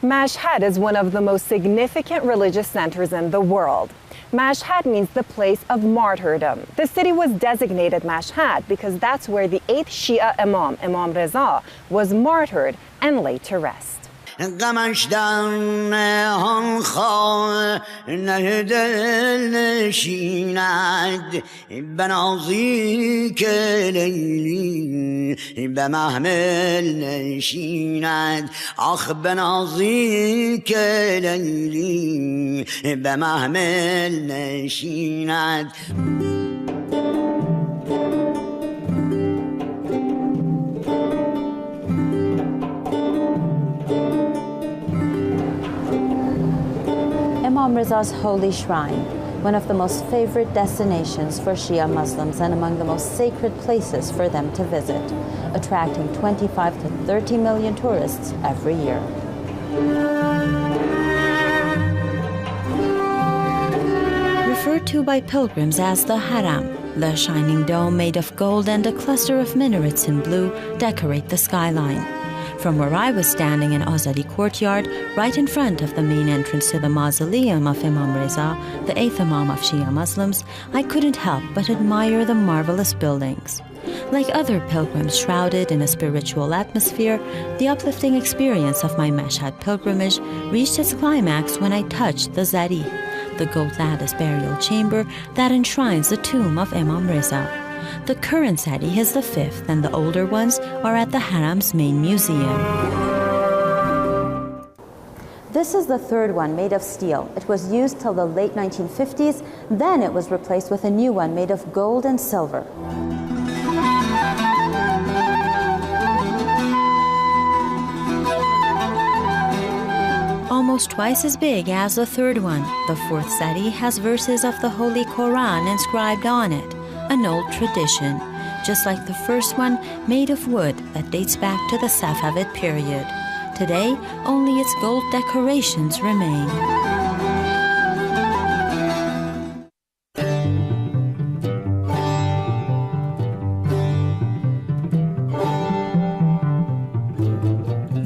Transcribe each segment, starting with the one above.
Mashhad is one of the most significant religious centers in the world. Mashhad means the place of martyrdom. The city was designated Mashhad because that's where the 8th Shia imam, Imam Reza, was martyred and laid to rest. غمش در نهان خانه دل نشیند به نازی که لیلی به محمل نشیند آخ به نازی که لیلی به محمل نشیند Imam Reza's holy shrine, one of the most favorite destinations for Shia Muslims and among the most sacred places for them to visit, attracting 25 to 30 million tourists every year. Referred to by pilgrims as the Haram, the shining dome made of gold and a cluster of minarets in blue decorate the skyline. From where I was standing in Azadi Courtyard, right in front of the main entrance to the mausoleum of Imam Reza, the 8th Imam of Shia Muslims, I couldn't help but admire the marvelous buildings. Like other pilgrims shrouded in a spiritual atmosphere, the uplifting experience of my Mashhad pilgrimage reached its climax when I touched the Zari, the gold lattice burial chamber that enshrines the tomb of Imam Reza. The current Zari is the 5th, and the older ones are at the Haram's main museum. This is the 3rd one, made of steel. It was used till the late 1950s. Then it was replaced with a new one made of gold and silver. Almost twice as big as the 3rd one, the 4th Zari has verses of the Holy Quran inscribed on it. An old tradition, just like the first one, made of wood that dates back to the Safavid period. Today, only its gold decorations remain.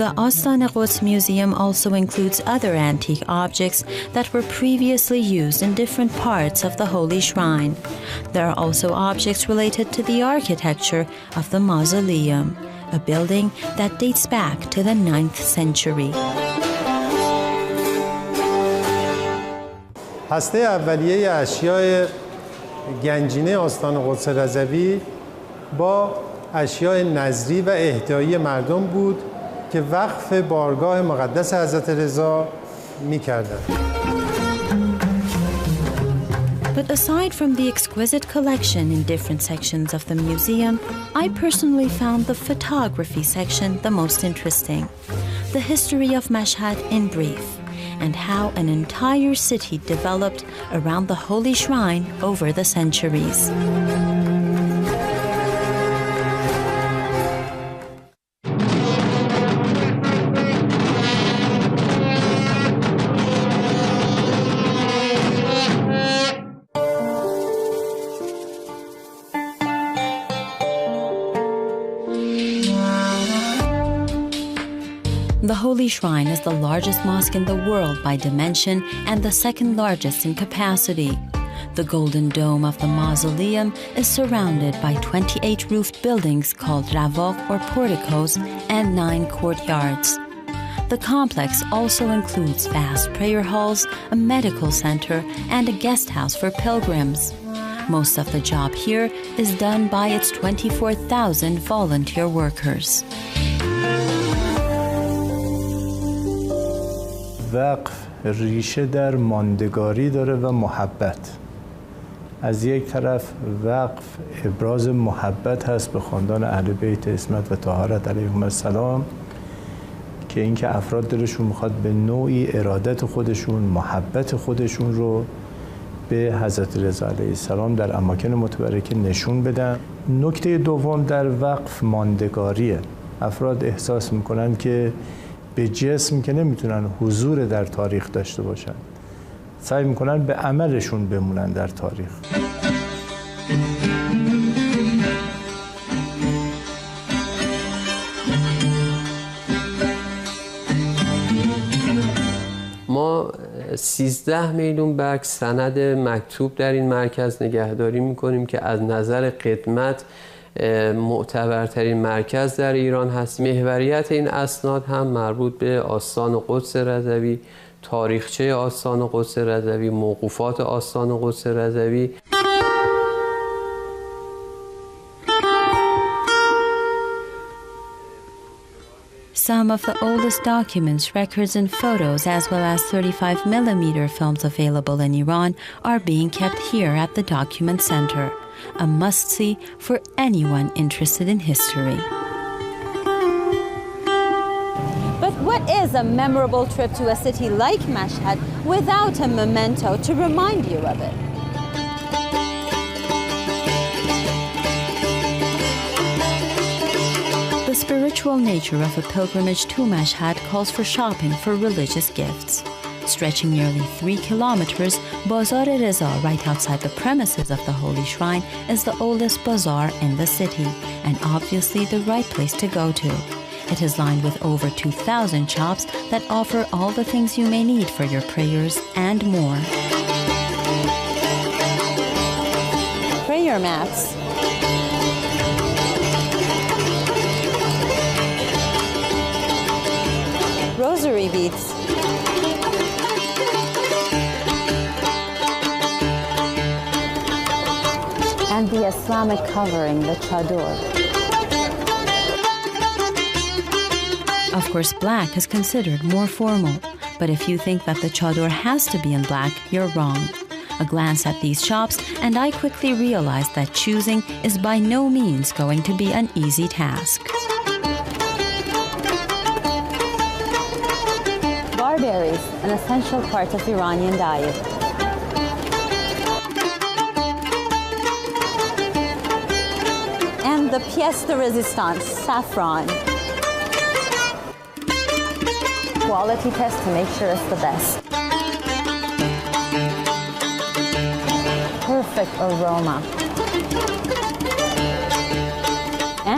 The Astan Quds Museum also includes other antique objects that were previously used in different parts of the Holy Shrine. There are also objects related to the architecture of the mausoleum, a building that dates back to the 9th century. هسته اولیه اشیاء گنجینه آستان قدس رضوی با اشیاء نظری و اهدایی مردم بود که وقف بارگاه مقدس حضرت رضا می‌کردند. But aside from the exquisite collection in different sections of the museum, I personally found the photography section the most interesting. The history of Mashhad in brief, and how an entire city developed around the holy shrine over the centuries. The Holy Shrine is the largest mosque in the world by dimension and the 2nd largest in capacity. The golden dome of the mausoleum is surrounded by 28 roofed buildings called ravaq or porticos and 9 courtyards. The complex also includes vast prayer halls, a medical center, and a guest house for pilgrims. Most of the job here is done by its 24,000 volunteer workers. وقف ریشه در ماندگاری داره و محبت. از یک طرف وقف ابراز محبت هست به خاندان اهل بیت عصمت و طهارت علیهم السلام که اینکه افراد دلشون میخواد به نوعی ارادت خودشون، محبت خودشون رو به حضرت رضا علیه السلام در اماکن متبرکه نشون بدن. نکته دوم در وقف ماندگاریه. افراد احساس میکنن که به جسم که نمیتونن حضور در تاریخ داشته باشن، سعی میکنن به عملشون بمونن در تاریخ. ما 13 میلیون برگ سند مکتوب در این مرکز نگهداری میکنیم که از نظر قدمت معتبرترین مرکز در ایران هست. محوریت این اسناد هم مربوط به آستان قدس رضوی، تاریخچه آستان قدس رضوی، موقوفات آستان قدس رضوی. Some of the oldest documents, records, and photos, as well as 35mm films available in Iran, are being kept here at the Document Center, a must-see for anyone interested in history. But what is a memorable trip to a city like Mashhad without a memento to remind you of it? The spiritual nature of a pilgrimage to Mashhad calls for shopping for religious gifts. Stretching nearly 3 kilometers, Bazar Reza, right outside the premises of the Holy Shrine, is the oldest bazaar in the city, and obviously the right place to go to. It is lined with over 2,000 shops that offer all the things you may need for your prayers and more. Prayer mats. Rosary beads. And the Islamic covering, the chador. Of course, black is considered more formal, but if you think that the chador has to be in black, you're wrong. A glance at these shops, and I quickly realized that choosing is by no means going to be an easy task. Barberries, an essential part of Iranian diet. And the pièce de résistance, saffron. Quality test to make sure it's the best. Perfect aroma.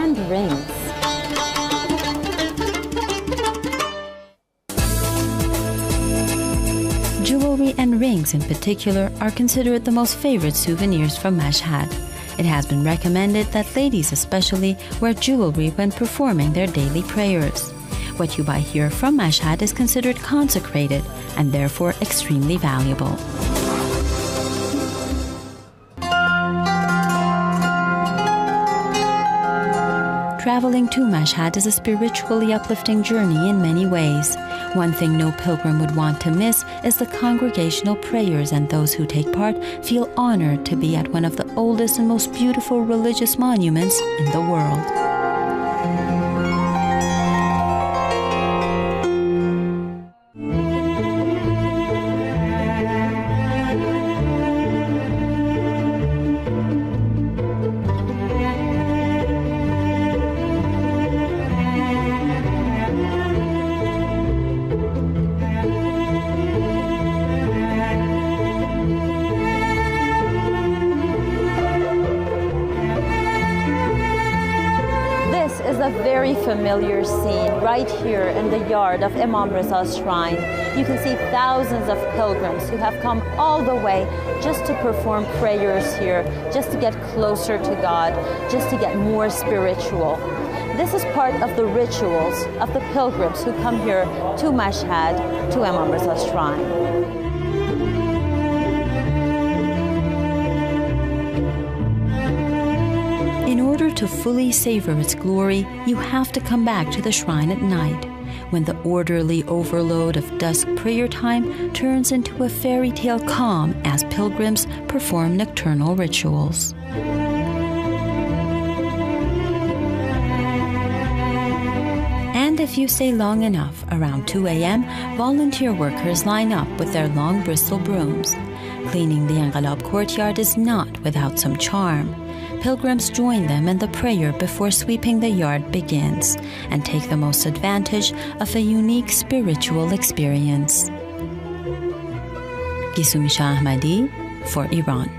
And rings. Jewelry and rings in particular are considered the most favorite souvenirs from Mashhad. It has been recommended that ladies especially wear jewelry when performing their daily prayers. What you buy here from Mashhad is considered consecrated and therefore extremely valuable. Traveling to Mashhad is a spiritually uplifting journey in many ways. One thing no pilgrim would want to miss is the congregational prayers, and those who take part feel honored to be at one of the oldest and most beautiful religious monuments in the world. A very familiar scene right here in the yard of Imam Riza's shrine. You can see thousands of pilgrims who have come all the way just to perform prayers here, just to get closer to God, just to get more spiritual. This is part of the rituals of the pilgrims who come here to Mashhad, to Imam Riza's shrine. In order to fully savor its glory, you have to come back to the shrine at night, when the orderly overload of dusk prayer time turns into a fairy tale calm as pilgrims perform nocturnal rituals. And if you stay long enough, around 2 a.m., volunteer workers line up with their long bristle brooms. Cleaning the Inqilab courtyard is not without some charm. Pilgrims join them in the prayer before sweeping the yard begins and take the most advantage of a unique spiritual experience. Gisumisha Ahmadi for Iran.